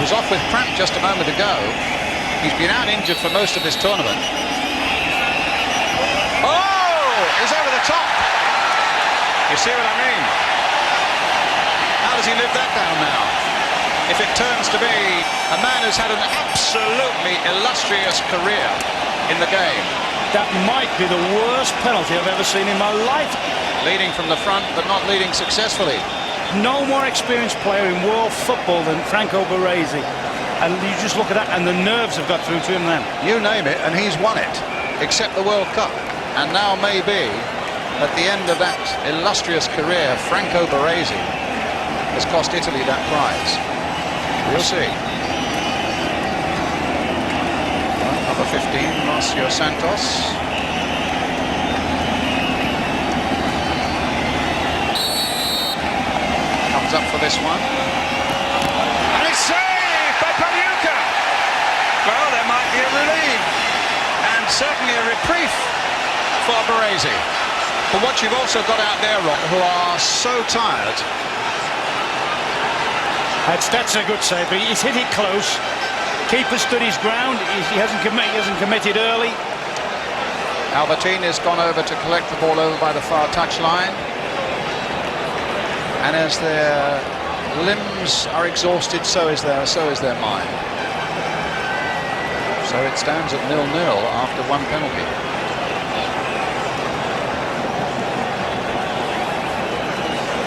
was off with cramp just a moment ago. He's been out injured for most of this tournament. Oh, he's over the top. You see what I mean? How does he live that down now? If it turns to be a man who's had an absolutely illustrious career in the game. That might be the worst penalty I've ever seen in my life. Leading from the front, but not leading successfully. No more experienced player in world football than Franco Baresi. And you just look at that, and the nerves have got through to him then. You name it, and he's won it, except the World Cup. And now maybe, at the end of that illustrious career, Franco Baresi has cost Italy that prize. We'll see. Number 15, Marcio Santos. Comes up for this one. And it's saved by Pagliuca. Well, there might be a relief. And certainly a reprieve for Baresi. But what you've also got out there, Rob, who are so tired. That's a good save, but he's hit it close. Keeper stood his ground. He hasn't committed early. Albertini's gone over to collect the ball over by the far touchline. And as their limbs are exhausted, so is their mind. So it stands at 0-0 after one penalty.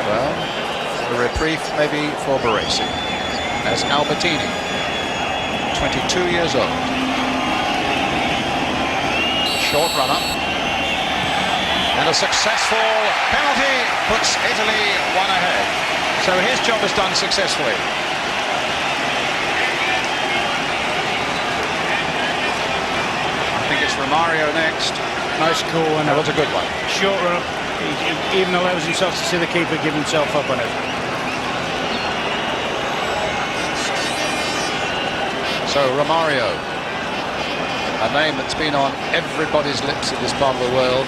Well, the reprieve maybe for Baresi, as Albertini, 22 years old. Short run-up. And a successful penalty puts Italy one ahead. So his job is done successfully. I think it's Romario next. Nice call. And that was a good one. Short run-up. He even allows himself to see the keeper give himself up on it. So Romario, a name that's been on everybody's lips in this part of the world,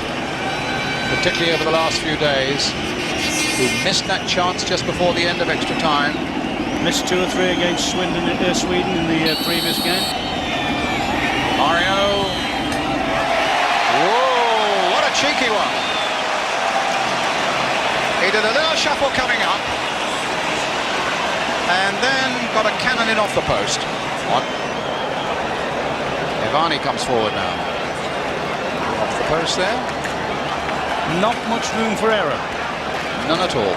particularly over the last few days, who missed that chance just before the end of extra time. Missed 2 or 3 against Sweden in the previous game. Mario. Whoa, what a cheeky one. He did a little shuffle coming up, and then got a cannon in off the post. Ivani comes forward now. Off the post there. Not much room for error. None at all.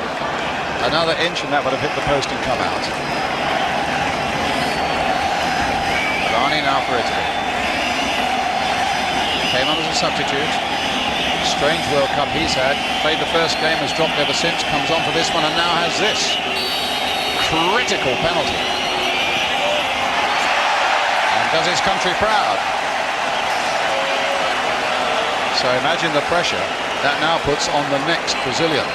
Another inch and that would have hit the post and come out. Ivani now for Italy. Came on as a substitute. Strange World Cup he's had. Played the first game, has dropped ever since. Comes on for this one and now has this critical penalty. Does his country proud. So imagine the pressure that now puts on the next Brazilian.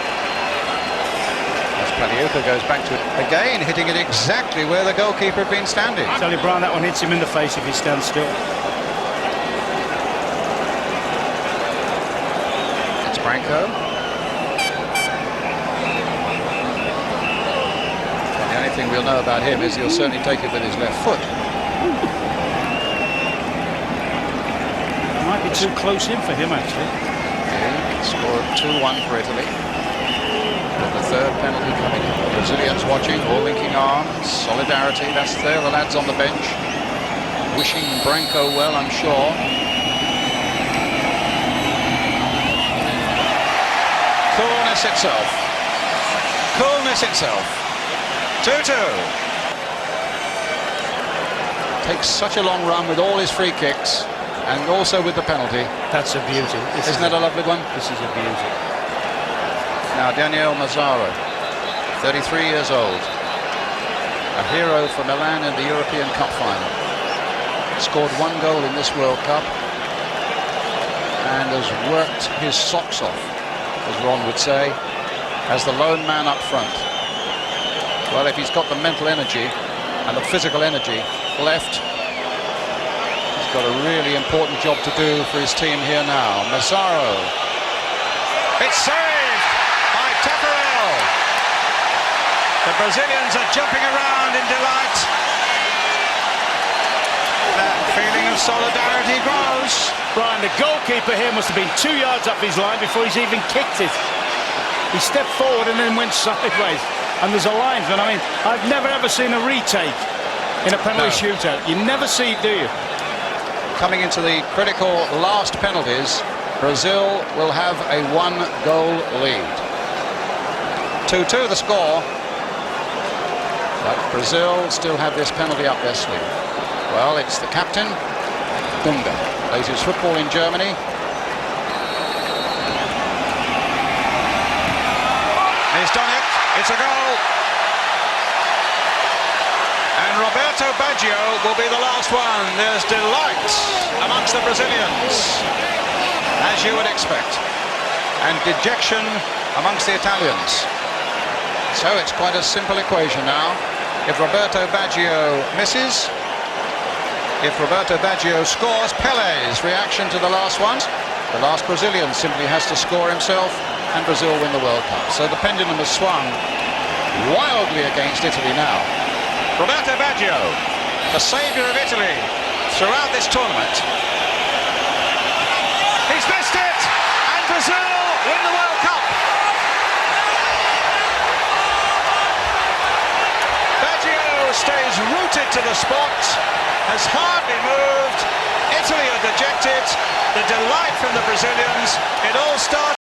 As Pagliuca goes back to it again, hitting it exactly where the goalkeeper had been standing. Charlie Brown, that one hits him in the face if he stands still. It's Branco. And the only thing we'll know about him is he'll certainly take it with his left foot. Might be too close in for him, actually. He scored 2-1 for Italy. With the third penalty coming in. The Brazilians watching, all linking arms. Solidarity, that's there, the lads on the bench. Wishing Branco well, I'm sure. Coolness itself. Coolness itself. 2-2. Takes such a long run with all his free kicks. And also with the penalty. That's a beauty. Isn't that a lovely one? This is a beauty. Now Daniel Mazzaro, 33 years old. A hero for Milan in the European Cup final. Scored 1 goal in this World Cup. And has worked his socks off, as Ron would say, as the lone man up front. Well, if he's got the mental energy and the physical energy left, got a really important job to do for his team here now. Mazzaro. It's saved by Tafarel. The Brazilians are jumping around in delight. solidarity grows. Brian, the goalkeeper here must have been 2 yards up his line before he's even kicked it. He stepped forward and then went sideways. And there's a linesman. I mean, I've never ever seen a retake in a penalty shootout. You never see it, do you? Coming into the critical last penalties, Brazil will have a 1-goal lead. 2-2 the score. But Brazil still have this penalty up their sleeve. Well, it's the captain, Dunga, plays his football in Germany. He's done it. It's a goal. And Roberto Baggio will be the last one. There's delight amongst the Brazilians, as you would expect, and dejection amongst the Italians. So it's quite a simple equation now. If Roberto Baggio misses, if Roberto Baggio scores, Pele's reaction to the last one. The last Brazilian simply has to score himself, and Brazil win the World Cup. So the pendulum has swung wildly against Italy now. Roberto Baggio, the saviour of Italy throughout this tournament. He's missed it, and Brazil win the World Cup. Baggio stays rooted to the spot, has hardly moved. Italy are dejected. The delight from the Brazilians. It all starts